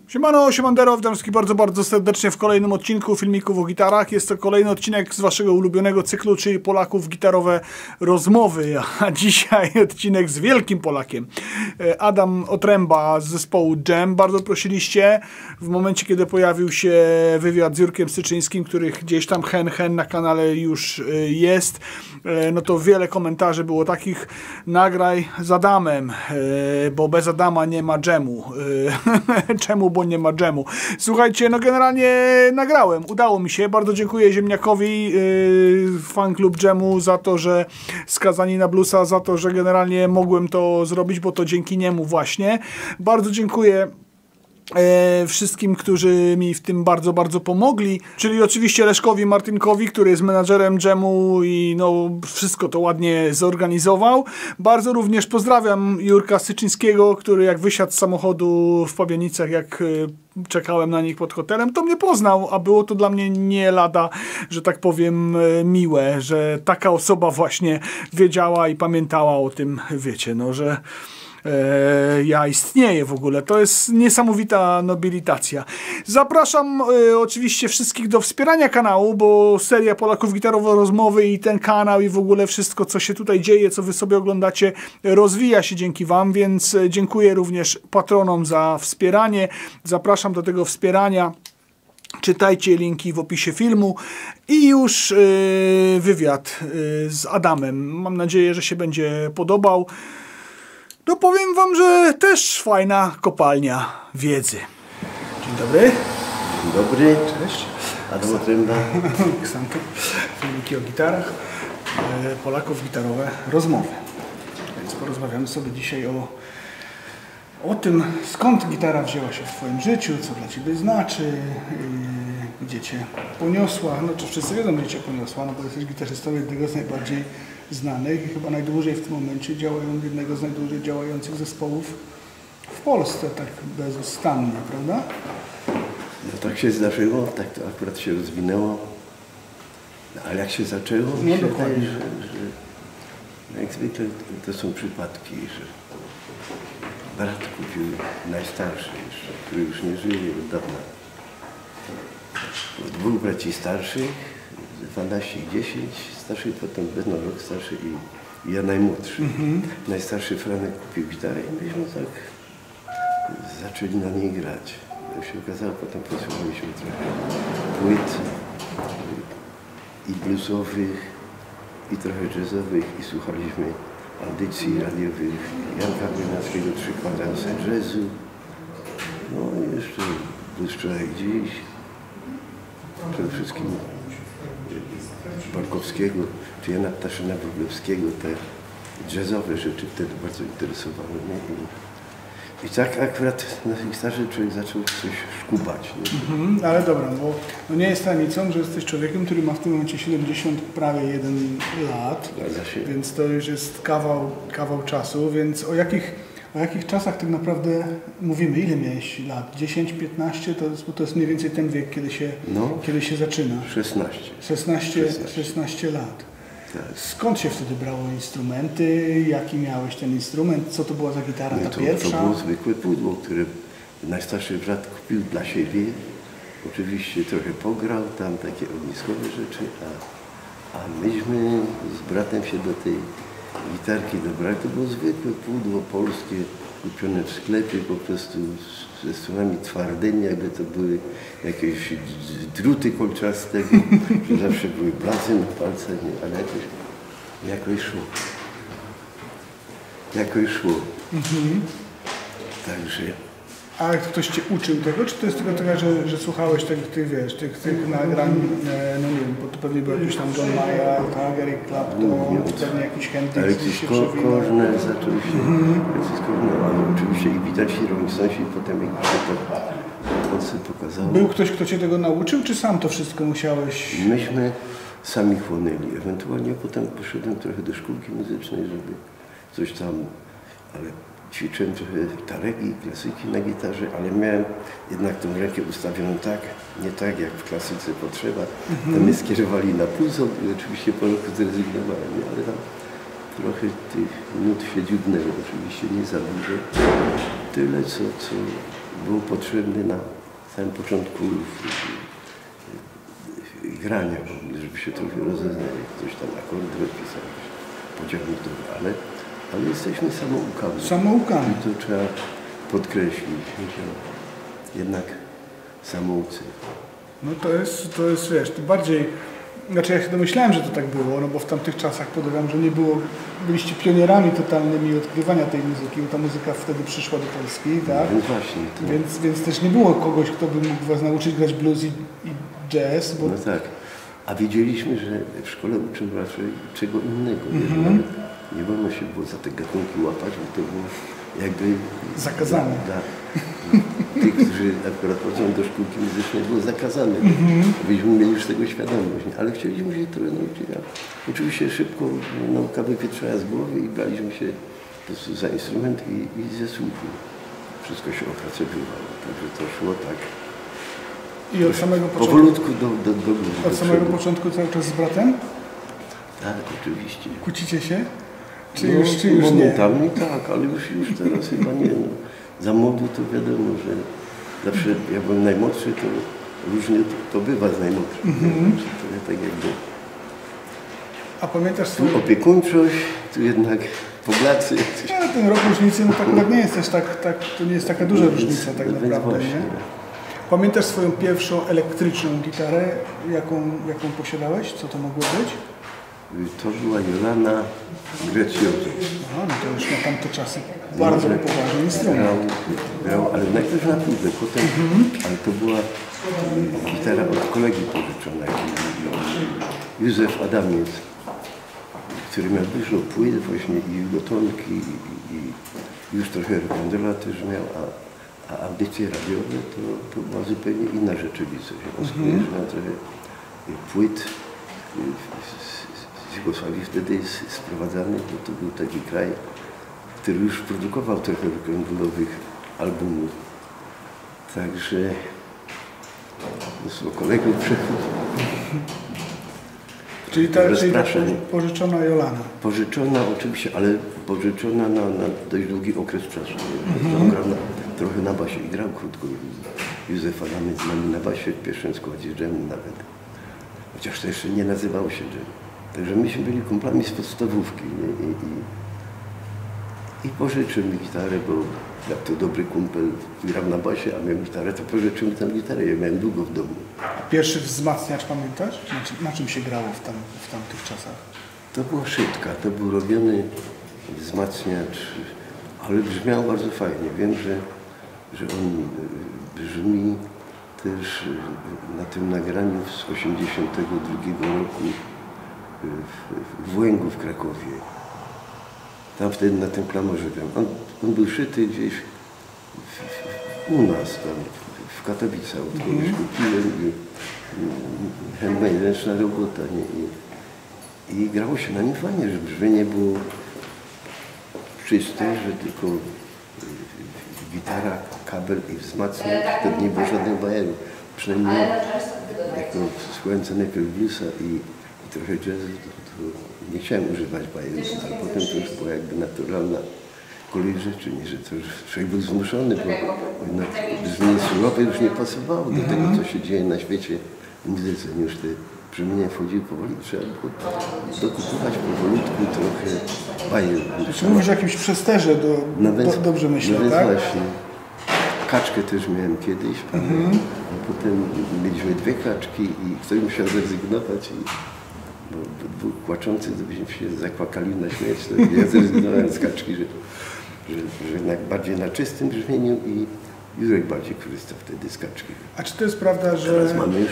Siemano, siemandero, witam wszystkich bardzo serdecznie w kolejnym odcinku filmików o gitarach. Jest to kolejny odcinek z waszego ulubionego cyklu, czyli Polaków gitarowe rozmowy. A dzisiaj odcinek z wielkim Polakiem. Adam Otręba z zespołu Jam. Bardzo prosiliście w momencie, kiedy pojawił się wywiad z Jurkiem Syczyńskim, który gdzieś tam hen na kanale już jest. No to wiele komentarzy było takich: nagraj z Adamem, bo bez Adama nie ma Jamu. Czemu? Bo nie ma Jamu. Słuchajcie, no generalnie nagrałem. Udało mi się. Bardzo dziękuję Ziemniakowi, fan klub Jamu, za to, że Skazani na Bluesa, za to, że generalnie mogłem to zrobić, bo to dzięki niemu właśnie. Bardzo dziękuję wszystkim, którzy mi w tym bardzo pomogli, czyli oczywiście Leszkowi Martynkowi, który jest menadżerem Jamu i no wszystko to ładnie zorganizował. Bardzo również pozdrawiam Jurka Syczyńskiego, który jak wysiadł z samochodu w Pabianicach, jak czekałem na nich pod hotelem, to mnie poznał, a było to dla mnie nie lada, że tak powiem, miłe, że taka osoba właśnie wiedziała i pamiętała o tym, wiecie, no, że ja istnieję w ogóle. To jest niesamowita nobilitacja. Zapraszam oczywiście wszystkich do wspierania kanału, bo seria Polaków gitarowe rozmowy i ten kanał i w ogóle wszystko, co się tutaj dzieje, co wy sobie oglądacie, rozwija się dzięki wam, więc dziękuję również patronom za wspieranie. Zapraszam do tego wspierania. Czytajcie linki w opisie filmu i już wywiad z Adamem. Mam nadzieję, że się będzie podobał. No powiem wam, że też fajna kopalnia wiedzy. Dzień dobry. Dzień dobry. Cześć. Adam Otręba. Ksanto. Filmiki o gitarach. Polaków gitarowe rozmowy. Więc porozmawiamy sobie dzisiaj o tym, skąd gitara wzięła się w twoim życiu, co dla ciebie znaczy, gdzie cię poniosła. No czy wszyscy wiedzą, gdzie cię poniosła, no bo jesteś gitarzystą jednego z najbardziej znanych i chyba najdłużej w tym momencie jednego z najdłużej działających zespołów w Polsce, tak bezustannie, prawda? No tak się zdarzyło, tak to akurat się rozwinęło, ale jak się zaczęło, no mi się dokładnie. wydaje, że jak zwykle to są przypadki, że brat kupił najstarszy jeszcze, który już nie żyje od dawna. Dwóch braci starszych, 12 i 10, starszy potem no, rok starszy i ja najmłodszy. Najstarszy Franek kupił gitarę i myśmy tak zaczęli na niej grać. Jak się okazało, potem posłuchaliśmy trochę płyt i bluesowych, i trochę jazzowych, i słuchaliśmy audycji radiowych Janka Biernackiego, 3 kwadranse jazzu, no i jeszcze Blues Człowiek Dziś, przede wszystkim Barkowskiego, czy Jana Ptaszyna-Wróblewskiego, te jazzowe rzeczy wtedy bardzo interesowały mnie. I tak akurat na gitarze człowiek zaczął coś szkubać. Ale dobra, bo no nie jest tajemnicą, że jesteś człowiekiem, który ma w tym momencie 70 prawie 1 lat, więc to już jest kawał czasu, więc o jakich czasach tak naprawdę mówimy? Ile miałeś lat? 10, 15? To jest mniej więcej ten wiek, kiedy się zaczyna. 16 lat. Tak. Skąd się wtedy brało instrumenty? Jaki miałeś ten instrument? Co to była za gitara, no ta pierwsza? To było zwykłe pudło, które najstarszy brat kupił dla siebie. Oczywiście trochę pograł tam takie ogniskowe rzeczy, a myśmy z bratem się do tej gitarki dobrali. To było zwykłe pudło polskie, kupione w sklepie po prostu ze strunami twardymi, jakby to były jakieś druty kolczaste, że zawsze były blazy na palcach, ale jakoś szło. Także. A ktoś cię uczył tego, czy to jest tylko tak, że słuchałeś tych nagrań, no nie wiem, bo to pewnie był jakiś tam John Mayer, tak, Eric Clapton, pewnie jakiś Hendrix. Alexis Korner zaczął się, ale oczywiście i widać i Rolling Stonesi, potem jak się to pokazało. Był ktoś, kto cię tego nauczył, czy sam to wszystko musiałeś? Myśmy sami chłonęli, ewentualnie potem poszedłem trochę do szkółki muzycznej, żeby coś tam, ale ćwiczyłem trochę taregi, klasyki na gitarze, ale miałem jednak tą rękę ustawioną tak, nie tak jak w klasyce potrzeba. Tam mnie skierowali na pulso i oczywiście po roku zrezygnowałem, ale tam trochę tych nut się dziubnęło, oczywiście nie za dużo. Tyle, co był potrzebny na samym początku grania, żeby się trochę rozeznać, ktoś tam akordy rozpisał, pociągnął, ale jesteśmy samoukami. Samoukami. I to trzeba podkreślić, że jednak samoucy. No to jest, wiesz, tym bardziej, znaczy ja się domyślałem, że to tak było, no bo w tamtych czasach podejrzewam, że nie było, byliście pionierami totalnymi odkrywania tej muzyki, bo ta muzyka wtedy przyszła do Polski, tak? No właśnie. Więc też nie było kogoś, kto by mógł was nauczyć grać blues i jazz, bo... No tak. A wiedzieliśmy, że w szkole uczą raczej czego innego. Nie wolno się było za te gatunki łapać, bo to było jakby... Zakazane. Dla tych, którzy akurat chodzą do szkółki muzycznej, było zakazane. Byliśmy mieli już tego świadomość, ale chcieliśmy się trochę nauczyć. Oczywiście szybko nauka wypietrzała z głowy i braliśmy się po prostu za instrument i ze słuchu. Wszystko się opracowywało, także to szło tak. I od samego początku... Powolutku do Od samego początku cały czas z bratem? Tak, oczywiście. Kłócicie się? Czy No, już nie? momentami tak, ale już teraz chyba nie. No. Za młodu to wiadomo, że zawsze jak byłem najmłodszy, to różnie to bywa z najmłodszym. To nie tak jakby... A pamiętasz swoją... Opiekuńczość, tu jednak poblacy. Ja, ten rok różnicy, no tak akurat nie jest też to nie jest taka duża różnica tak naprawdę, nie? Pamiętasz swoją pierwszą elektryczną gitarę, jaką posiadałeś? Co to mogło być? To była Jolana Grecjoty. No to już na tamte czasy bardzo poważny instrument. Grał, ale najpierw na płytę, potem, ale to była gitara od kolegi pożyczona, Józef Adamiec, który miał dużo płyt właśnie i jugotonki i już trochę rock'n'rolla też miał, a audycje radiowe to była zupełnie inna rzeczywistość. On miał trochę płyt z Jugosławii wtedy jest sprowadzany, bo to był taki kraj, który już produkował trochę rock'n'rollowych albumów. Także z kolegów przychodzi. Czyli ta pożyczona Jolana. Pożyczona oczywiście, ale pożyczona na dość długi okres czasu. On grał trochę na basie i grał krótko. Józef Adamiec z nami na basie w pierwszym składzie dżemu nawet. Chociaż to jeszcze nie nazywało się dżem. Także myśmy byli kumplami z podstawówki. I pożyczył mi gitarę, bo jak to dobry kumpel grał na basie, a miał gitarę, to pożyczył mi tę gitarę. Ja miałem długo w domu. A pierwszy wzmacniacz pamiętasz? Na czym się grało w tamtych czasach? To była szytka, to był robiony wzmacniacz, ale brzmiał bardzo fajnie. Wiem, że on brzmi też na tym nagraniu z 1982 roku w Włęgu w Krakowie. Tam wtedy na tym klamorze grał. On był szyty gdzieś u nas, tam w Katowicach. Od kogoś kupiłem handmade, ręczna robota. I grało się na nim fajnie, że brzmienie było czyste, że tylko gitara, kabel i wzmacniacz, wtedy nie było żadnych bajerów. Przynajmniej jako słuchając najpierw bluesa i trochę jazzu, to nie chciałem używać bajerów, ale potem to już była jakby naturalna kolej rzeczy, nie, że to już człowiek był zmuszony, bo jednak brzmienie surowe już nie pasowało do tego, co się dzieje na świecie w muzyce. Już te brzmienia wchodziły powoli, trzeba było dokupować powolutku trochę bajerów. Czy mówisz o jakimś przesterze, dobrze myślę, nawet tak? Właśnie. Kaczkę też miałem kiedyś, a potem mieliśmy dwie kaczki i ktoś musiał zrezygnować, bo dwóch płaczących byśmy się zakłakali na śmierć, to ja zrezygnowałem z kaczki, że jednak bardziej na czystym brzmieniu i Jurek bardziej korzysta wtedy z kaczki. A czy to jest prawda, że... Teraz mamy już...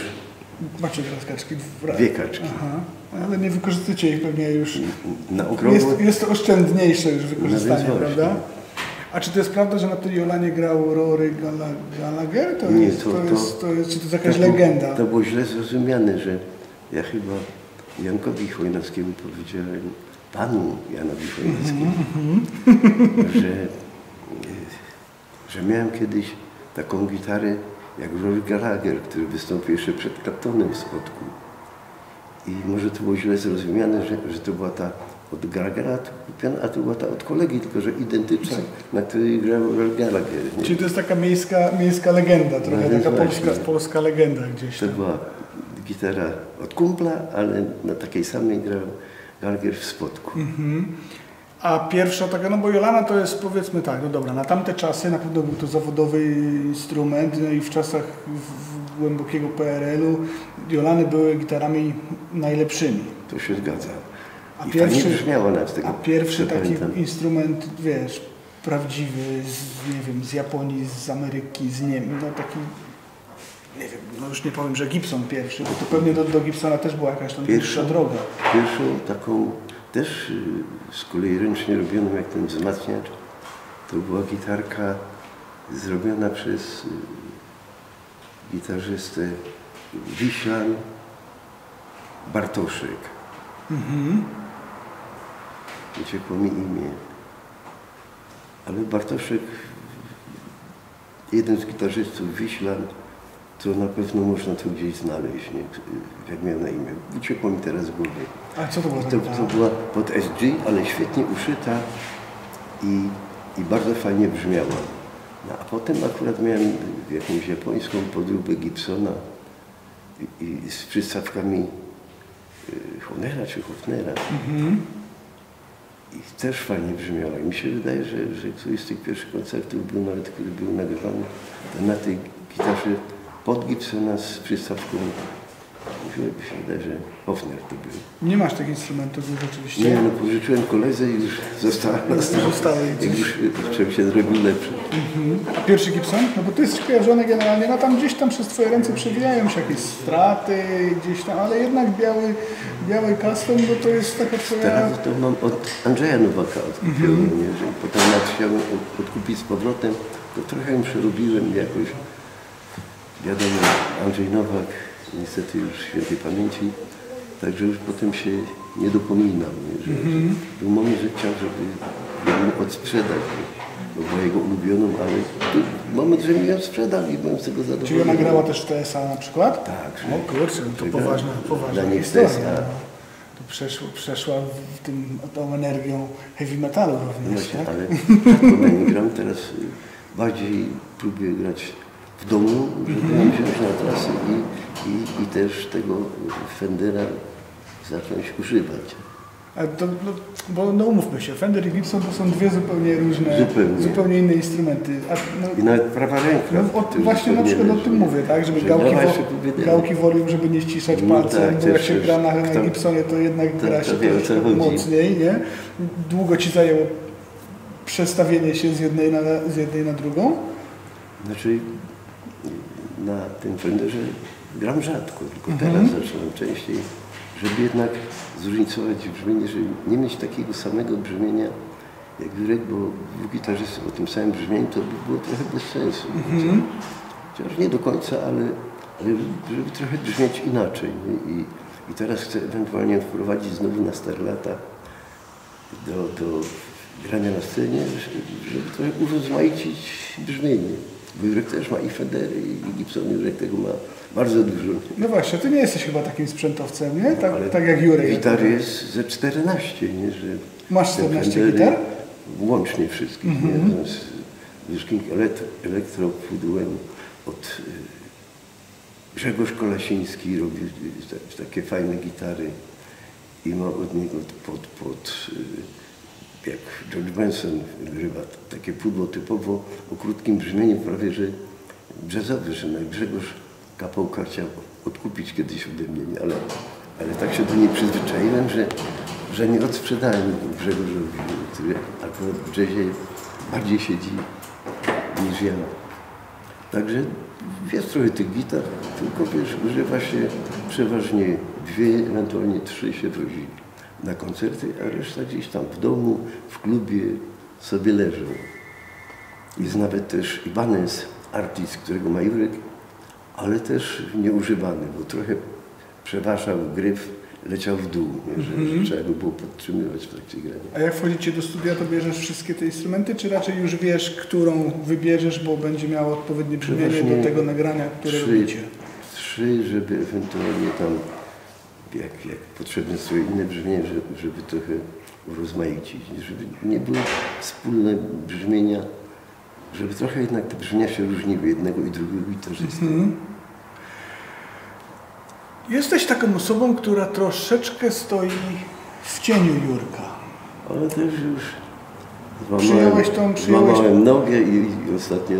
Macie teraz kaczki? Dwie kaczki. Aha. Ale nie wykorzystacie ich pewnie już... Na okrągło... Jest to oszczędniejsze już wykorzystanie, prawda? A czy to jest prawda, że na tej Jolanie grał Rory Gallagher? To jest, czy to jest jakaś legenda? To było źle zrozumiane, że ja chyba Jankowi Chojnowskiemu powiedziałem, panu Janowi Chojnowskiemu, że miałem kiedyś taką gitarę jak Rory Gallagher, który wystąpił jeszcze przed Claptonem w Spodku. I może to było źle zrozumiane, że to była ta od Gallaghera kupiona, a to była ta od kolegi, tylko że identyczna, na której grał Gallagher. Nie? Czyli to jest taka miejska legenda, trochę No, taka właśnie. polska legenda gdzieś To tam. była gitara od kumpla, ale na takiej samej grał Gallagher w spodku. A pierwsza taka, no bo Jolana to jest, powiedzmy tak, no dobra, na tamte czasy na pewno był to zawodowy instrument, no i w czasach głębokiego PRL-u Jolany były gitarami najlepszymi. To się zgadza. A I pierwszy, fajnie brzmiało nas tego. a pierwszy taki pamiętam. instrument, wiesz, prawdziwy, nie wiem, z Japonii, z Ameryki, z Niemiec, no taki, nie wiem, no już nie powiem, że Gibson pierwszy, bo to pewnie do Gibsona też była jakaś tam dłuższa droga. Pierwszą taką też z kolei ręcznie robioną jak ten wzmacniacz, to była gitarka zrobiona przez gitarzystę Wiślan Bartoszek. Uciekło mi imię. Ale Bartoszek, jeden z gitarzystów Wiślan, to na pewno można to gdzieś znaleźć, nie? Jak miał na imię. Uciekło mi teraz z głowy. A co to było za To gitara? była pod SG, ale świetnie uszyta i bardzo fajnie brzmiała. No, a potem akurat miałem jakąś japońską podróbę Gibsona i z przystawkami Honera czy Hofnera. I też fajnie brzmiała. I mi się wydaje, że któryś z tych pierwszych koncertów był nawet, który był nagrywany na tej gitarze pod Gibsona z przystawką. Mi się wydaje, że Hofner to był. Nie masz tych instrumentów rzeczywiście? Nie, no pożyczyłem koledze i już zostały. Jak już zacząłem się zrobił lepszy. A pierwszy Gibson? No bo to jest kojarzone generalnie, no tam gdzieś tam przez twoje ręce przewijają się jakieś straty gdzieś tam, ale jednak biały custom, bo to jest taka twoja... Teraz to mam od Andrzeja Nowaka odkupiłem, nie? Że potem chciałem odkupić z powrotem, to trochę ją przerobiłem jakoś. Wiadomo, Andrzej Nowak, niestety już świętej pamięci, także już potem się nie dopominał, nie? Że był moment, że chciał, żeby ją odsprzedać, bo była jego ulubioną, ale tu moment, że mi ją sprzedał i byłem z tego zadowolony. Czyli ona grała też w TSA na przykład? Tak. O kurczę, to że poważna dla nich historia. TSA. No. To przeszła tą energią heavy metalu również, Właśnie, tak? ale rzadko na nie gram, teraz bardziej próbuję grać w domu, żeby ją wziąć na trasy i też tego Fendera zacząć używać. A to, no, bo no umówmy się, Fender i Gibson to są dwie zupełnie różne, zupełnie inne instrumenty. A, no, I nawet prawa ręka. no, właśnie na przykład o tym mówię, tak, żeby gałki volume, żeby nie ściszać palcem, tak, bo jak się gra na Gibsonie, to jednak gra się troszkę mocniej, nie? Długo ci zajęło przestawienie się z jednej na drugą? Znaczy na tym Fenderze gram rzadko, tylko teraz zaczynam częściej, żeby jednak zróżnicować brzmienie, żeby nie mieć takiego samego brzmienia jak Jurek, bo dwóch gitarzystów o tym samym brzmieniu to by było trochę bez sensu. Chociaż nie do końca, ale żeby trochę brzmieć inaczej. Nie? I teraz chcę ewentualnie wprowadzić znowu na stare lata do grania na scenie, żeby trochę urozmaicić brzmienie. Bo Jurek też ma i Fendery, i Gibson, Jurek tego ma bardzo dużo. No właśnie, ty nie jesteś chyba takim sprzętowcem, nie? Tak jak Jurek. Gitar jest ze 14, nie? Że masz 14 gitar? Łącznie wszystkich, nie? Z Wyszkim elektropudłem od Grzegorz Kolasiński robił takie fajne gitary i ma od niego jak George Benson grywa, takie pudło typowo o krótkim brzmieniu, prawie że jazzowy, że Grzegorz Kapałka chciał odkupić kiedyś ode mnie, nie? Ale tak się do niej przyzwyczaiłem, że nie odsprzedałem Grzegorzowi, który akurat w jazzie bardziej siedzi niż ja. Także jest trochę tych gitar, tylko wiesz, używa się przeważnie 2, ewentualnie 3 się wozi na koncerty, a reszta gdzieś tam w domu, w klubie sobie leżą. Jest nawet też Ibanez Artist, którego ma Jurek, ale też nieużywany, bo trochę przeważał gryf, leciał w dół, nie? Że trzeba go było podtrzymywać w trakcie grania. A jak wchodzicie do studia, to bierzesz wszystkie te instrumenty, czy raczej już wiesz, którą wybierzesz, bo będzie miało odpowiednie brzmienie do tego nagrania, które robicie? 3, żeby ewentualnie tam jak potrzebne są inne brzmienia, żeby trochę urozmaicić, żeby nie były wspólne brzmienia, żeby trochę jednak te brzmienia się różniły jednego i drugiego gitarzysty. Jesteś taką osobą, która troszeczkę stoi w cieniu Jurka. Ale też już złamałem nogę i ostatnio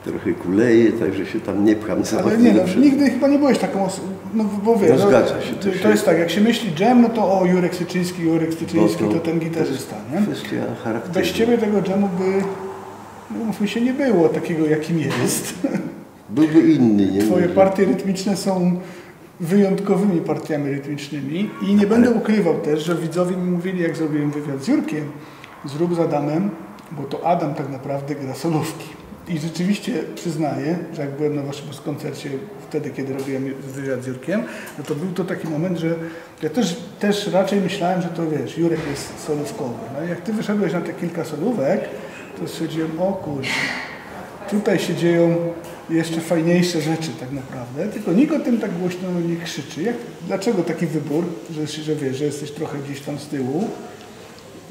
trochę kuleję, także się tam nie pcham za ale nie, nigdy chyba nie byłeś taką osobą, no bo wiesz, zgadza się. To jest tak, jak się myśli dżem, no to o Jurek Syczyński, to ten gitarzysta, nie? Kwestia charakteru. Bez ciebie tego dżemu by, no mówmy się, nie było takiego, jakim jest. Byłby inny, nie? Twoje partie rytmiczne są wyjątkowymi partiami rytmicznymi i nie będę ukrywał też, że widzowie mi mówili, jak zrobiłem wywiad z Jurkiem, zrób z Adamem, bo to Adam tak naprawdę gra solówki. I rzeczywiście przyznaję, że jak byłem na waszym koncercie wtedy, kiedy robiłem wywiad z Jurkiem, no to był to taki moment, że ja też raczej myślałem, że to wiesz, Jurek jest solówkowy. No i jak ty wyszedłeś na te kilka solówek, to stwierdziłem, o kurczę, tutaj się dzieją jeszcze fajniejsze rzeczy tak naprawdę, tylko nikt o tym tak głośno nie krzyczy. Dlaczego taki wybór, że wiesz, że jesteś trochę gdzieś tam z tyłu?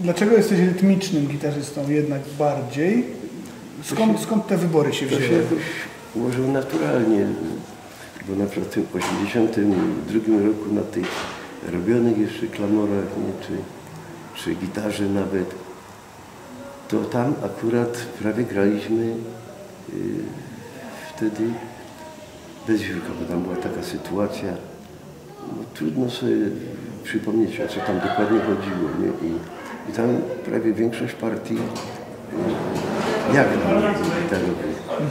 Dlaczego jesteś rytmicznym gitarzystą jednak bardziej? Skąd te wybory się wzięły? To się jakoś ułożyło naturalnie, bo na przykład w tym 1982 roku na tych robionych jeszcze klamorach, nie, czy gitarze nawet, to tam akurat prawie graliśmy wtedy bez Jurka, bo tam była taka sytuacja, no, trudno sobie przypomnieć, o co tam dokładnie chodziło, nie? I tam prawie większość partii ja grałem gitarowy.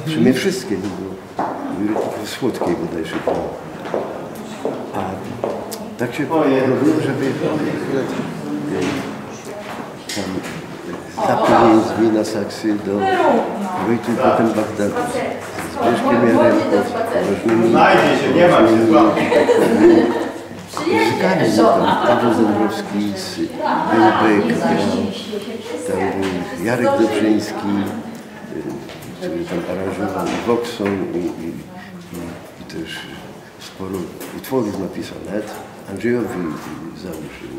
W sumie wszystkie, nie było Jurek tylko Słodkiej bodajże. A tak się robiło, żeby akurat tam za pieniędzmi na saksy do Wojty, potem Bagdadu. Z Zbyszkiem Jaremką, różnymi muzykami. Paweł Dąbrowski, Byłbek, tam Jarek Dobrzyński, który tam aranżował Voxą i też sporo utworów napisał, nawet Andrzejowi założył.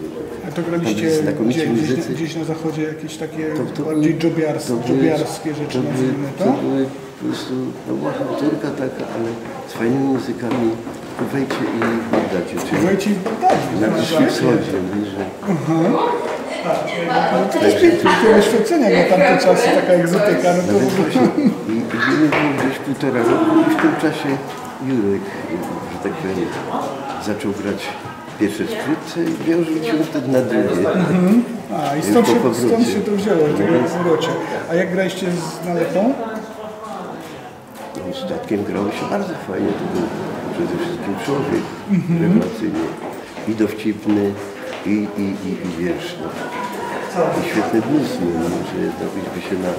A to graliście gdzieś na zachodzie jakieś takie bardziej dżobiarskie rzeczy, nazwijmy to? To były po prostu, no była autorka taka, ale z fajnymi muzykami w Kuwejcie i w Bagdadzie. Kuwejcie i w Bagdadzie. Na Bliskim Wschodzie, że... No to też piękne doświadczenia na tamte czasy, taka egzotyka. No to I było gdzieś 1,5 roku i w tym czasie Jurek, że tak powiem, zaczął grać pierwsze skrzypce i ja już wróciłem wtedy na drugie. A i stąd się to wzięło, w tego powrocie. A jak graliście z Nalepą? No, z Tatkiem grało się bardzo fajnie, to był przede wszystkim człowiek rewelacyjny i dowcipny i wiesz, no, i świetny blues, no, że byśmy się na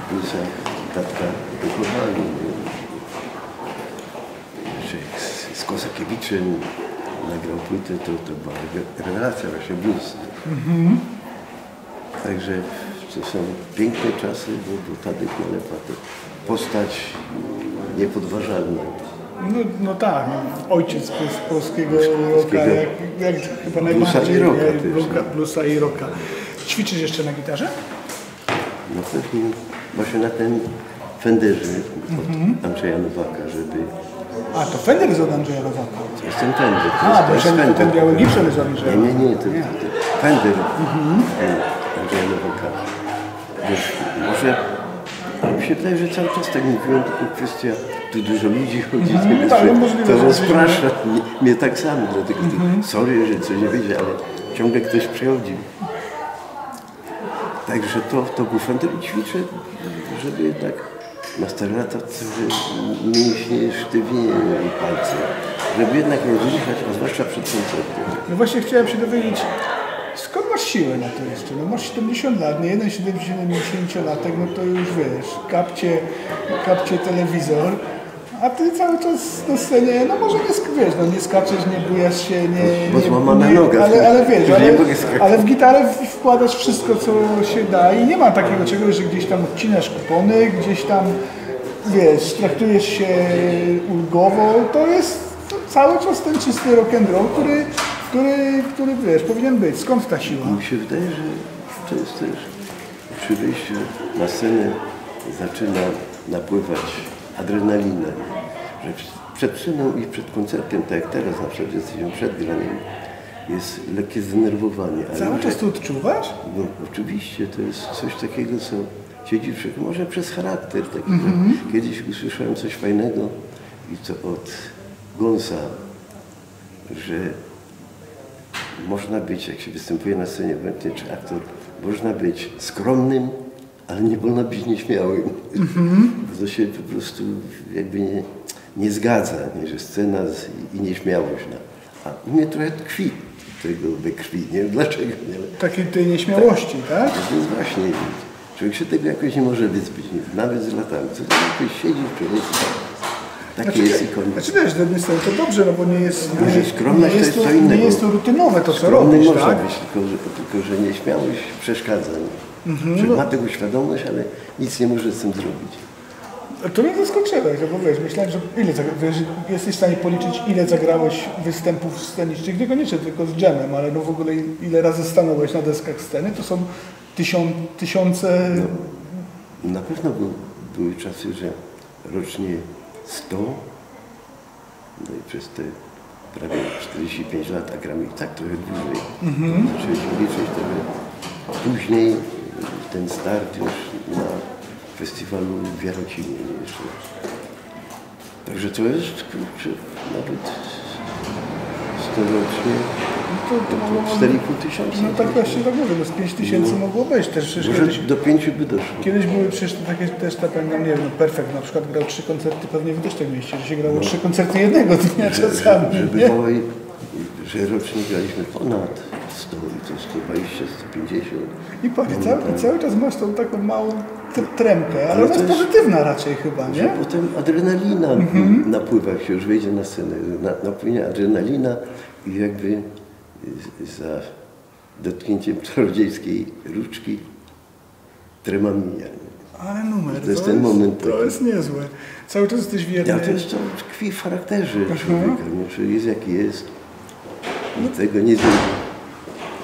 bluesach Tatka wychowali. Z Kosakiewiczem nagrał płytę, to była rewelacja właśnie blues. Także to są piękne czasy, bo Tadek Nalepa to postać niepodważalna. No tak, ojciec polskiego rocka, jak chyba najbardziej bluesa i rocka. Ćwiczysz jeszcze na gitarze? No pewnie, właśnie na tym Fenderze od Andrzeja Nowaka, żeby... A, to Fender jest od Andrzeja Nowaka. To jest ten Fender. To jest ten biały Gibson jest od Andrzeja. Nie, to Fender Andrzeja Nowaka. Wiesz, może mi się wydaje, że cały czas tak mówiłem, tylko kwestia, tu dużo ludzi chodzi, to rozprasza mnie tak samo, dlatego sorry, że coś nie wiedzie, ale ciągle ktoś przychodzi. Także to był Fender i ćwiczę, żeby jednak na stare lata mięśnie sztywnieją palce, żeby jednak rozruszać, a zwłaszcza przed koncertem. No właśnie chciałem się dowiedzieć, skąd masz siłę na to jeszcze? No masz 70 lat, nie jeden 70-latek, no to już wiesz, kapcie telewizor, a ty cały czas na scenie, no może nie skaczesz, nie bujasz się, ale wiesz, ale w gitarę wkładasz wszystko, co się da i nie ma takiego czegoś, że gdzieś tam odcinasz kupony, gdzieś tam, wiesz, traktujesz się ulgowo, to jest cały czas ten czysty rock and roll, który który wiesz, powinien być. Skąd ta siła? Mi się wydaje, że to jest też przy wyjściu na scenę zaczyna napływać adrenalina. Że przed sceną i przed koncertem, tak jak teraz na przykład jesteśmy przed graniem, jest lekkie zdenerwowanie. Cały czas to odczuwasz? No oczywiście, to jest coś takiego, co siedzi w człowieku, może przez charakter taki. Kiedyś usłyszałem coś fajnego i to od Gonza, że można być, jak się występuje na scenie, obecnie czy aktor, można być skromnym, ale nie wolno być nieśmiałym. To się po prostu jakby nie zgadza, nie, że scena i nieśmiałość. No. A mnie trochę tkwi tego we krwi, nie wiem dlaczego. Nie? Takiej tej nieśmiałości, tak? To jest właśnie, człowiek się tego jakoś nie może wyzbyć, nawet z latami. To jakoś siedzi w człowieku. Takie jest ikoniczne. Znaczy wiesz, z jednej strony to dobrze, no bo nie jest, skromność to jest co innego. Nie jest to rutynowe to, co Skromny robisz, może tak? być, tylko że nieśmiałość przeszkadza. Że ma tego świadomość, ale nic nie może z tym zrobić. To mnie zaskoczyłeś, bo wiesz, myślałem, że wiesz, jesteś w stanie policzyć, ile zagrałeś występów scenicznych, niekoniecznie tylko z dżemem, ale no w ogóle ile razy stanąłeś na deskach sceny, to są tysiące... No, na pewno były czasy, że rocznie 100, no i przez te prawie 45 lat, a gramy i tak trochę dłużej. Zaczęliśmy liczyć trochę później ten start już na festiwalu w Jarocinie jeszcze. Także to jest, kurczę, nawet 100-rocznie, to 4,5 tysiąca. No tak właśnie tak mówię, no z 5 tysięcy mogło być też. Może do 5 by doszło. Kiedyś były przecież takie też tak, nie wiem, no Perfekt na przykład grał 3 koncerty, pewnie wy też tak mieście, że się grało 3 koncerty jednego dnia czasami. Że rocznie graliśmy ponad 100, i to 120, 150. I patrz, cały czas masz tą taką małą tremkę, ale ona jest pozytywna raczej chyba, nie? Że potem adrenalina napływa, jak się już wejdzie na scenę. Napłynie adrenalina i jakby za dotknięciem czarodziejskiej różdżki trema mija. Ale numer, to jest ten moment. To jest niezłe. Cały czas jesteś wierny. Ale to jest to tkwi w charakterze człowieka, że jest jaki jest i tego nie zmieni.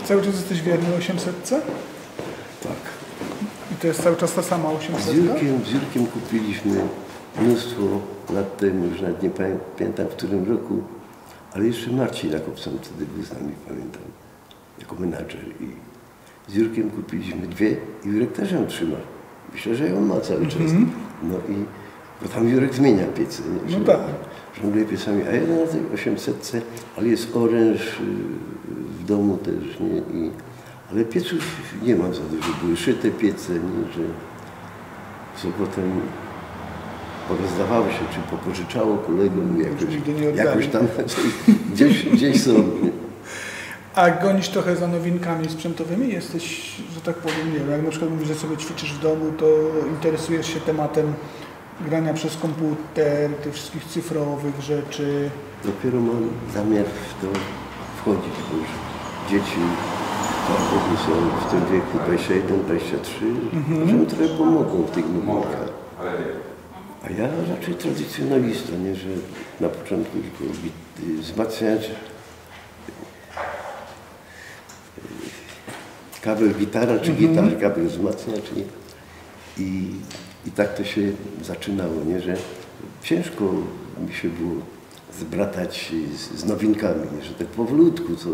Cały czas jesteś wierny 800? Tak. I to jest cały czas ta sama 800? Z Jurkiem kupiliśmy mnóstwo lat temu, już nawet nie pamiętam w którym roku, ale jeszcze Marcin Jakobson wtedy był z nami, pamiętam, jako menadżer. I z Jurkiem kupiliśmy 2 i Jurek też ją trzyma. Myślę, że ją ma cały czas. No i, bo tam Jurek zmienia piece. Nie? No tak. Żongluje piecami, a jeden na tej 800, ale jest oręż w domu też, nie? Ale pieców nie ma za dużo, były szyte piece, nie? Że co potem porozdawało się, czy popożyczało kolegom, jakoś tam gdzieś są. Nie? A gonisz trochę za nowinkami sprzętowymi? Jesteś, że tak powiem, nie wiem, jak na przykład mówisz, że sobie ćwiczysz w domu, to interesujesz się tematem grania przez komputer, tych wszystkich cyfrowych rzeczy? Dopiero mam zamiar w to wchodzić, bo już dzieci są w tym wieku 21, 23, że mi trochę pomogą w tych nowinkach. A ja raczej tradycjonalista, nie, że na początku tylko wzmacniać kabel gitara, czy gitar, kabel wzmacniacz i tak to się zaczynało, nie, że ciężko mi się było zbratać z nowinkami, nie, że tak powolutku to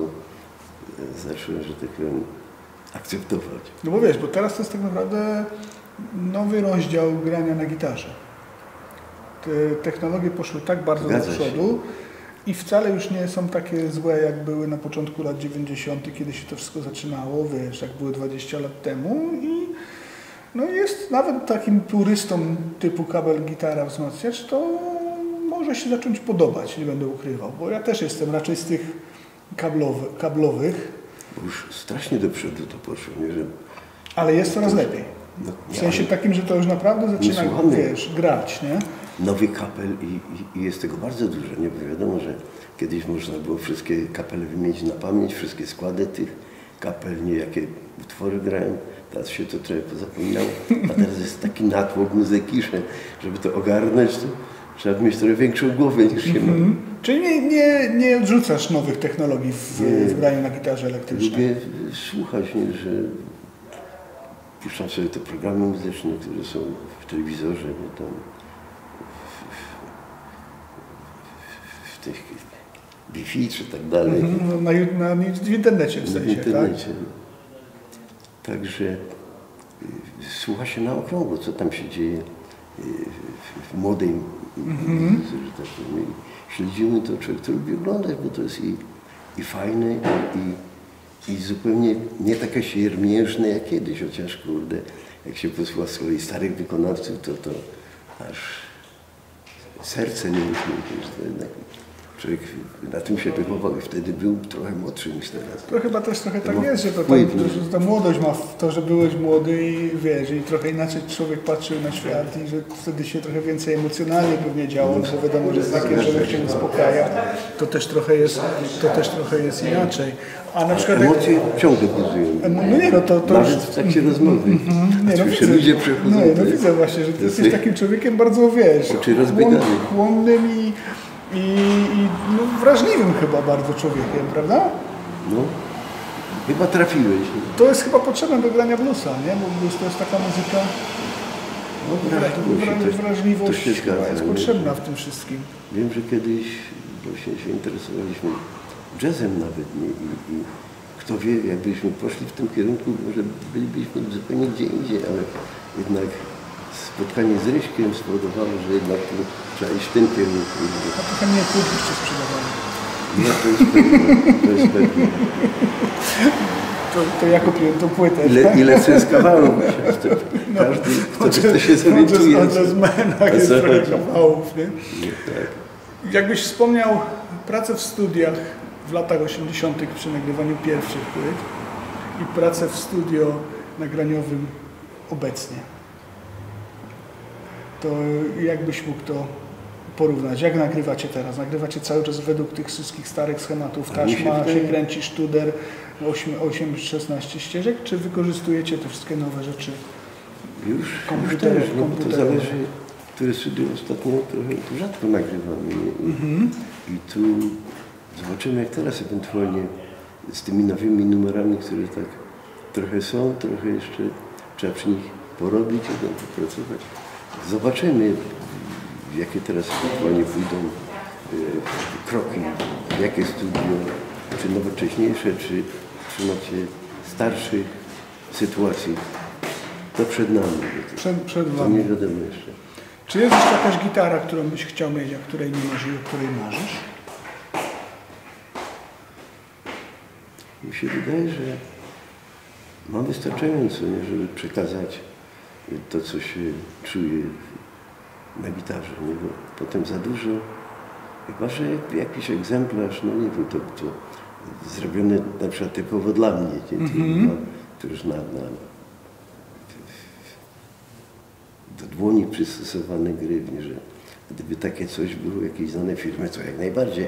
zacząłem, że tak powiem, akceptować. No bo wiesz, bo teraz to jest tak naprawdę nowy rozdział grania na gitarze. Te technologie poszły tak bardzo do przodu i wcale już nie są takie złe, jak były na początku lat 90., kiedy się to wszystko zaczynało, wiesz, jak były 20 lat temu i no jest nawet takim purystom typu kabel, gitara, wzmacniacz, to może się zacząć podobać, nie będę ukrywał, bo ja też jestem raczej z tych kablowych. Bo już strasznie do przodu to poszło, nie, że... Ale jest coraz lepiej. No, w sensie takim, że to już naprawdę zaczyna, wiesz, grać, nie? Nowy kapel i jest tego bardzo dużo, nie? Bo wiadomo, że kiedyś można było wszystkie kapele wymienić na pamięć, wszystkie składy tych kapel, nie jakie utwory grają. Teraz się to trochę pozapomniało, a teraz jest taki natłok muzyki, że żeby to ogarnąć, to trzeba mieć trochę większą głowę niż się ma. Czyli nie odrzucasz nowych technologii w graniu na gitarze elektrycznej? Lubię słuchać, nie, że puszczam sobie te programy muzyczne, które są w telewizorze, nie, tam w tych Wi-Fi czy tak dalej. W internecie w sensie, w internecie. Tak? Także słucha się na okrągło, co tam się dzieje w młodej muzyce, że tak powiem. Śledzimy to, człowiek to lubi oglądać, bo to jest i fajne, i zupełnie nie takie siermiężne jak kiedyś, chociaż kurde, jak się posłucha z kolei starych wykonawców, to aż serce nie uśmiechniesz, to jednak człowiek na tym się wychował i wtedy był trochę młodszy niż teraz. To chyba też trochę tak jest, że ta młodość ma w to, że byłeś młody i wiesz, i trochę inaczej człowiek patrzył na świat i że wtedy się trochę więcej emocjonalnie pewnie działo, że wiadomo, że takie rzeczy się uspokaja, to też trochę jest inaczej. A na przykład emocje ciągle budują. No nie, no to nawet w trakcie rozmowy. Ludzie przechodzą. No widzę właśnie, że ty jesteś takim człowiekiem bardzo, wiesz, chłonnym i wrażliwym chyba bardzo człowiekiem, prawda? No, chyba trafiłeś. To jest chyba potrzebne do grania bluesa, nie? Bo blues to jest taka muzyka, wrażliwość chyba jest potrzebna w tym wszystkim. Wiem, że kiedyś właśnie się interesowaliśmy jazzem nawet, nie? I kto wie, jakbyśmy poszli w tym kierunku, może bylibyśmy zupełnie gdzie indziej, ale jednak spotkanie z Ryśkiem spowodowało, że jednak trzeba iść w tym kierunku. A trochę mnie płód byście sprzedawali. No to jest pewne. To ja kupiłem tą płytę. Ile to jest kawałów? Każdy, kto się zorientuje. O jazzmenach jest trochę kawałów, nie? Tak. Jakbyś wspomniał pracę w studiach w latach 80. przy nagrywaniu pierwszych płyt i pracę w studio nagraniowym obecnie, to jakbyś mógł to porównać? Jak nagrywacie teraz? Nagrywacie cały czas według tych wszystkich starych schematów, taśma, się kręci, sztuder, 8-16 ścieżek, czy wykorzystujecie te wszystkie nowe rzeczy? Już też, no bo to zależy, które studio ostatnio trochę rzadko nagrywamy. I tu zobaczymy, jak teraz ewentualnie z tymi nowymi numerami, które tak trochę są, trochę jeszcze trzeba przy nich porobić, popracować. Zobaczymy, jakie teraz ewentualnie pójdą kroki, jakie studio, czy nowocześniejsze, czy macie starszych sytuacji. To przed nami. Przed to wami. nie wiadomo jeszcze. Czy jest jeszcze jakaś gitara, którą byś chciał mieć, a której nie masz i o której marzysz? Mi się wydaje, że mam wystarczająco, nie, żeby przekazać to, co się czuje na gitarze, nie? Bo potem za dużo, chyba że jakiś egzemplarz, no nie wiem, to zrobione na przykład typowo dla mnie, to już do dłoni przystosowane gry, że gdyby takie coś było, jakieś znane firmy, to jak najbardziej,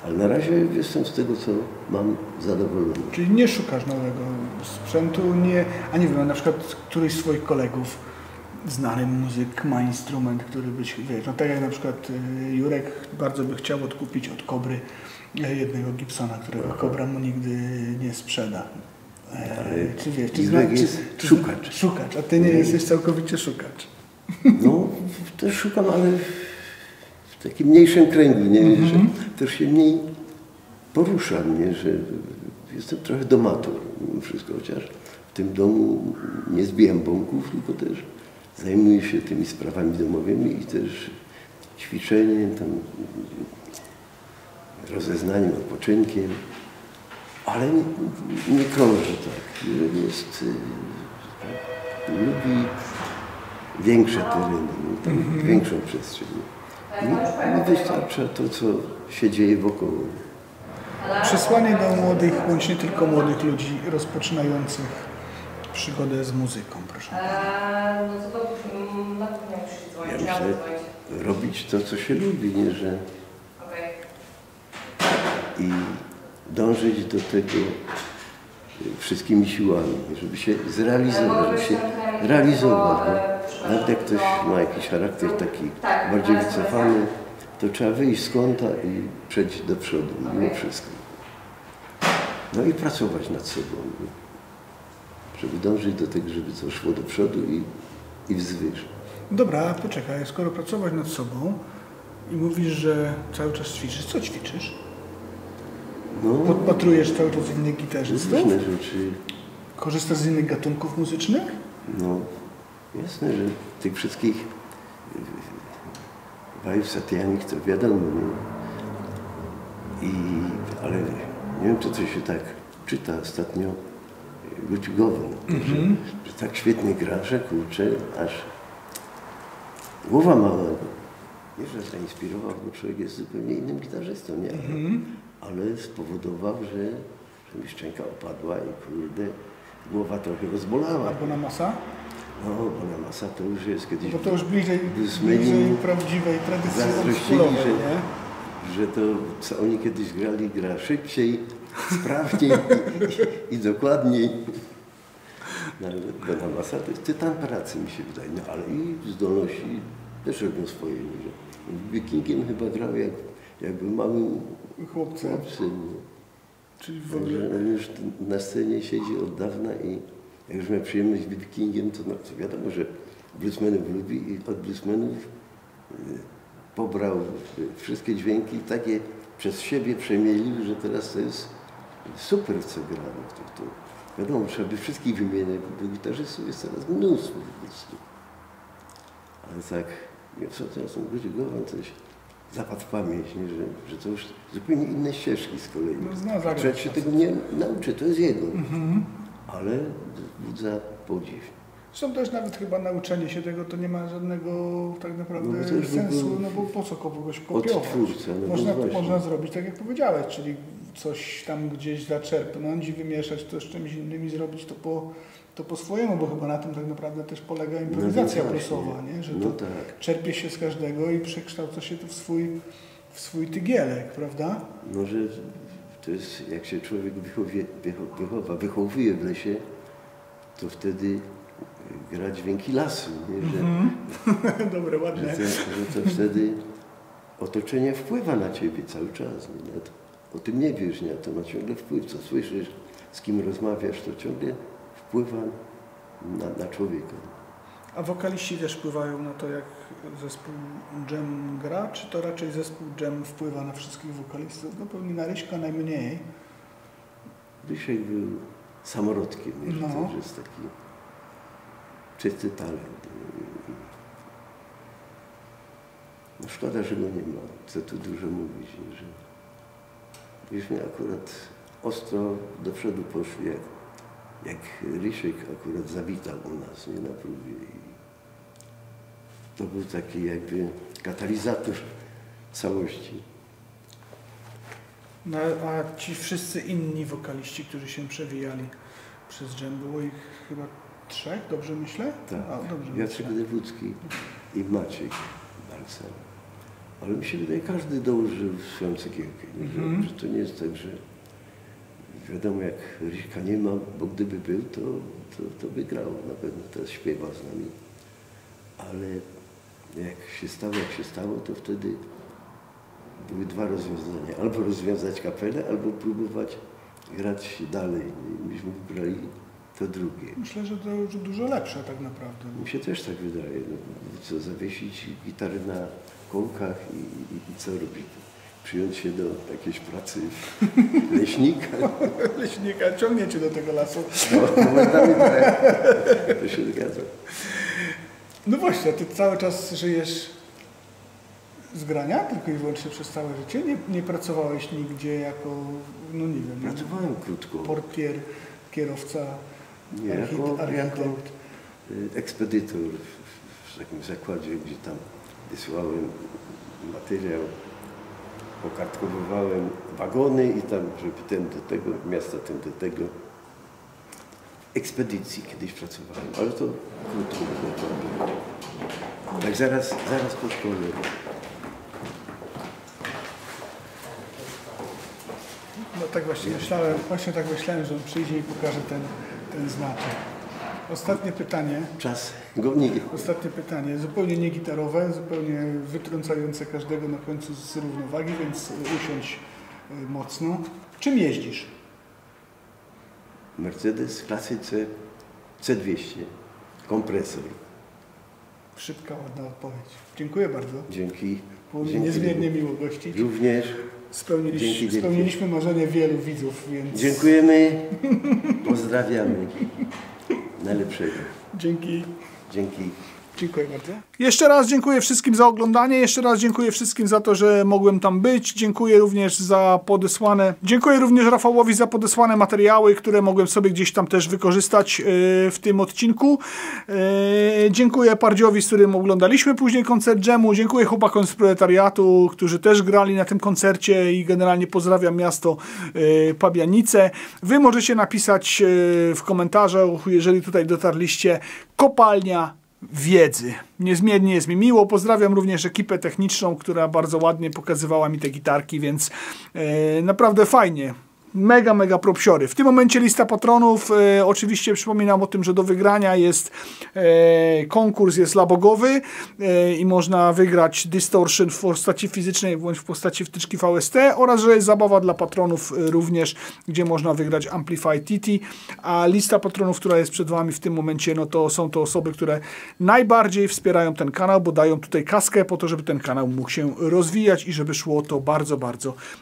ale na razie jestem z tego, co mam, zadowolony. Czyli nie szukasz nowego sprzętu, a nie wiem, na przykład któryś z swoich kolegów, znany muzyk, ma instrument, który byś, wiesz, no tak jak na przykład Jurek bardzo by chciał odkupić od Kobry jednego Gibsona, którego Kobra mu nigdy nie sprzeda. Czy wiesz, czy szukacz, a ty nie jesteś całkowicie szukacz. No, też szukam, ale w takim mniejszym kręgu, nie? Że też się mniej poruszam, nie? Że jestem trochę domator mimo wszystko, chociaż w tym domu nie zbijam bąków, tylko też zajmuję się tymi sprawami domowymi i też ćwiczeniem, tam rozeznaniem, odpoczynkiem, ale nie krążę tak. Jest, lubi większe tereny, większą przestrzeń. Mi wystarcza to, co się dzieje wokoło. Przesłanie do młodych, bądź nie tylko młodych ludzi rozpoczynających przygodę z muzyką, proszę. Ja myślę, robić to, co się lubi, nie, że i dążyć do tego wszystkimi siłami, żeby się zrealizować, żeby się realizować. Nawet jak ktoś ma jakiś charakter taki bardziej wycofany, to trzeba wyjść z kąta i przejść do przodu, mimo wszystko. No i pracować nad sobą, żeby dążyć do tego, żeby to szło do przodu i wzwyż. Dobra, poczekaj, skoro pracować nad sobą i mówisz, że cały czas ćwiczysz, co ćwiczysz? No, Podpatrujesz cały czas innych gitarzystów? różne rzeczy. Korzystasz z innych gatunków muzycznych? No, jasne, że tych wszystkich bajów satyjanych to wiadomo, nie? Ale nie wiem, czy to się tak czyta ostatnio Gucigowo, że tak świetnie gra, że kurczę, aż głowa mała. Nie, że zainspirował, bo człowiek jest zupełnie innym gitarzystą, nie? Ale spowodował, że mi szczęka opadła i kurde, głowa trochę rozbolała. Albo na masa? No, bo na masa to już jest kiedyś... Bo to już bliżej prawdziwej tradycji zazdrościli, oldschoolowej, że to, co oni kiedyś grali, gra szybciej, sprawniej i dokładniej. No, bo na masa to jest tytan pracy, mi się wydaje. No, ale i zdolności też robią swoje. Wikingiem chyba grał jakby małym chłopcem. Czyli w ogóle... Także on już na scenie siedzi od dawna i jak już miał przyjemność z Wikingiem, to wiadomo, że bluesmenów lubi i od bluesmenów pobrał wszystkie dźwięki i takie przez siebie przemielił, że teraz to jest super, co gra. To wiadomo, trzeba by wszystkich wymieniać, bo gitarzystów jest coraz mnóstwo po prostu. Ale tak, co teraz on będzie gował, coś zapadł w pamięć, nie? Że to już zupełnie inne ścieżki z kolei. No, człowiek się tego nie nauczy, to jest jego. Ale wzbudza podziw. Zresztą też nawet chyba nauczenie się tego to nie ma żadnego tak naprawdę sensu, no bo po co kogoś kopiować? Można zrobić tak jak powiedziałeś, czyli coś tam gdzieś zaczerpnąć i wymieszać to z czymś innym i zrobić to po swojemu, bo chyba na tym tak naprawdę też polega improwizacja bluesowa, nie? Że to czerpie się z każdego i przekształca się to w swój tygielek, prawda? No, że to jest, jak się człowiek wychowuje w lesie, to wtedy gra dźwięki lasu, nie? Że, dobre, ładne. Że to wtedy otoczenie wpływa na ciebie cały czas. Nie? O tym nie wiesz, nie? To ma ciągle wpływ. Co słyszysz, z kim rozmawiasz, to ciągle wpływa na człowieka. A wokaliści też wpływają na to, jak zespół Dżem gra, czy to raczej zespół Dżem wpływa na wszystkich wokalistów? No pewnie na Ryśka najmniej. Rysiek był samorodkiem, że jest taki czysty talent. No szkoda, że go nie ma, co tu dużo mówić, że myśmy akurat ostro do przodu poszli, jak Rysiek akurat zawitał u nas, nie, na próbie. I to był taki jakby katalizator całości. No, a ci wszyscy inni wokaliści, którzy się przewijali przez Dżem, było ich chyba 3, dobrze myślę? Tak, Jacek Dewódzki i Maciek Balcer. Ale mi się wydaje, każdy dołożył swoją cegiełkę, że to nie jest tak, że wiadomo, jak Ryśka nie ma, bo gdyby był, to by grał, na pewno teraz śpiewa z nami. Ale jak się stało, to wtedy były 2 rozwiązania. Albo rozwiązać kapelę, albo próbować grać dalej. Myśmy wybrali to drugie. Myślę, że to już dużo lepsze tak naprawdę. Mi się też tak wydaje. No, co, zawiesić gitarę na kołkach i co robić? Przyjąć się do jakiejś pracy leśnika. Leśnika, ciągniecie do tego lasu. No, momentami tak. To się zgadza. No właśnie, ty cały czas żyjesz z grania, tylko i wyłącznie przez całe życie? Nie pracowałeś nigdzie jako, no nie wiem... Pracowałem krótko. Portier, kierowca, jako ekspedytor w takim zakładzie, gdzie tam wysłałem materiał, pokartkowywałem wagony i tam, żeby ten do tego miasta, ten do tego. Ekspedycji kiedyś pracowałem, ale to krótko było. Tak zaraz po szkole. No tak właśnie myślałem, że on przyjdzie i pokaże ten znaczek. Ostatnie pytanie. Czas go mija. Ostatnie pytanie, zupełnie nie gitarowe, zupełnie wytrącające każdego na końcu z równowagi, więc usiądź mocno. Czym jeździsz? Mercedes klasy C200, kompresor. Szybka, ładna odpowiedź. Dziękuję bardzo. Dzięki. Było mi niezmiernie miło gościć. Również. Spełniliśmy marzenie wielu widzów, więc... Dziękujemy. Pozdrawiamy. Najlepszego. Dzięki. Dzięki. Dziękuję bardzo. Jeszcze raz dziękuję wszystkim za oglądanie. Jeszcze raz dziękuję wszystkim za to, że mogłem tam być. Dziękuję również Dziękuję również Rafałowi za podesłane materiały, które mogłem sobie gdzieś tam też wykorzystać w tym odcinku. Dziękuję Pardziowi, z którym oglądaliśmy później koncert Dżemu. Dziękuję chłopakom z Proletariatu, którzy też grali na tym koncercie i generalnie pozdrawiam miasto Pabianice. Wy możecie napisać w komentarzu, jeżeli tutaj dotarliście, kopalnia wiedzy. Niezmiernie jest mi miło. Pozdrawiam również ekipę techniczną, która bardzo ładnie pokazywała mi te gitarki, więc naprawdę fajnie. Mega propsiory. W tym momencie lista patronów. Oczywiście przypominam o tym, że do wygrania jest konkurs, jest labogowy i można wygrać Distortion w postaci fizycznej bądź w postaci wtyczki VST oraz, że jest zabawa dla patronów również, gdzie można wygrać Amplify TT, a lista patronów, która jest przed Wami w tym momencie, no to są to osoby, które najbardziej wspierają ten kanał, bo dają tutaj kaskę po to, żeby ten kanał mógł się rozwijać i żeby szło to bardzo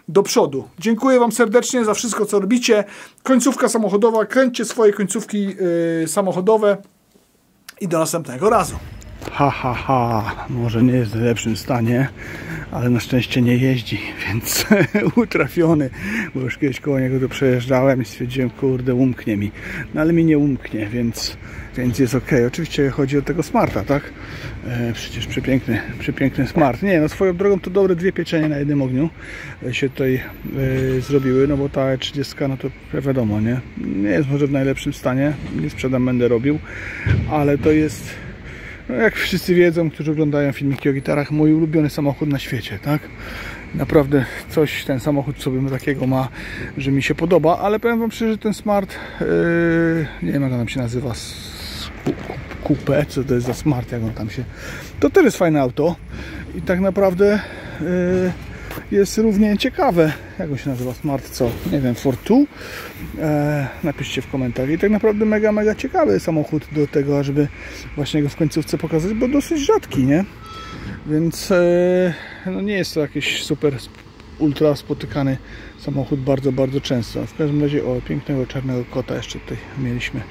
do przodu. Dziękuję Wam serdecznie za wszystko, co robicie. Końcówka samochodowa. Kręćcie swoje końcówki samochodowe i do następnego razu. Może nie jest w najlepszym stanie, ale na szczęście nie jeździ, więc utrafiony, bo już kiedyś koło niego to przejeżdżałem i stwierdziłem, kurde, umknie mi. No ale mi nie umknie, więc jest ok. Oczywiście chodzi o tego Smarta, tak? Przecież przepiękny Smart. Nie, no swoją drogą to dobre dwie pieczenie na jednym ogniu się tutaj zrobiły, no bo ta E30, no to wiadomo, nie jest może w najlepszym stanie, nie sprzedam, będę robił, ale to jest, no jak wszyscy wiedzą, którzy oglądają filmiki o gitarach, mój ulubiony samochód na świecie, tak? Naprawdę coś ten samochód sobie takiego ma, że mi się podoba, ale powiem Wam szczerze, że ten Smart, nie wiem jak on tam się nazywa, Coupe, co to jest za Smart, jak on tam się... To też jest fajne auto i tak naprawdę jest równie ciekawe, jak on się nazywa, Smart co? Nie wiem, Fortwo? Napiszcie w komentarzu. I tak naprawdę mega ciekawy samochód do tego, żeby właśnie go w końcówce pokazać, bo dosyć rzadki, nie? Więc no nie jest to jakiś super ultra spotykany samochód bardzo często. W każdym razie o pięknego czarnego kota jeszcze tutaj mieliśmy.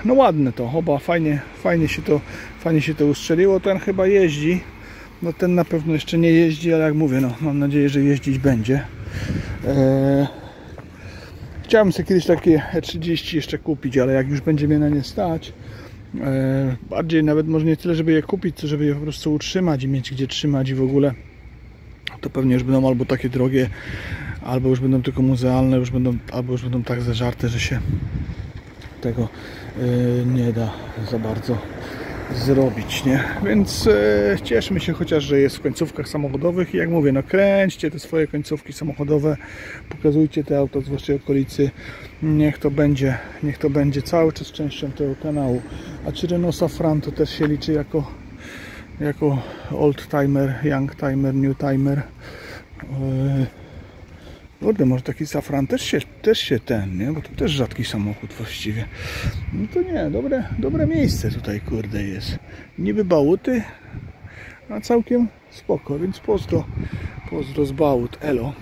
No ładne to, oba fajnie się to ustrzeliło. Ten chyba jeździ. No ten na pewno jeszcze nie jeździ, ale jak mówię, no mam nadzieję, że jeździć będzie. Chciałem sobie kiedyś takie E30 jeszcze kupić, ale jak już będzie mnie na nie stać, bardziej nawet może nie tyle, żeby je kupić, co żeby je po prostu utrzymać i mieć gdzie trzymać i w ogóle, to pewnie już będą albo takie drogie, albo już będą tylko muzealne, albo już będą tak zażarte, że się tego nie da za bardzo zrobić, nie? Więc cieszmy się chociaż, że jest w końcówkach samochodowych i jak mówię, no kręćcie te swoje końcówki samochodowe, pokazujcie te auta z waszej okolicy, niech to będzie cały czas częścią tego kanału. A czy Renault Safran to też się liczy jako old timer, young timer, new timer? Kurde, może taki Safran też się nie? Bo to też rzadki samochód właściwie. No to nie, dobre miejsce tutaj, kurde, jest. Niby bałuty, a całkiem spoko, więc pozdro z Bałut, elo.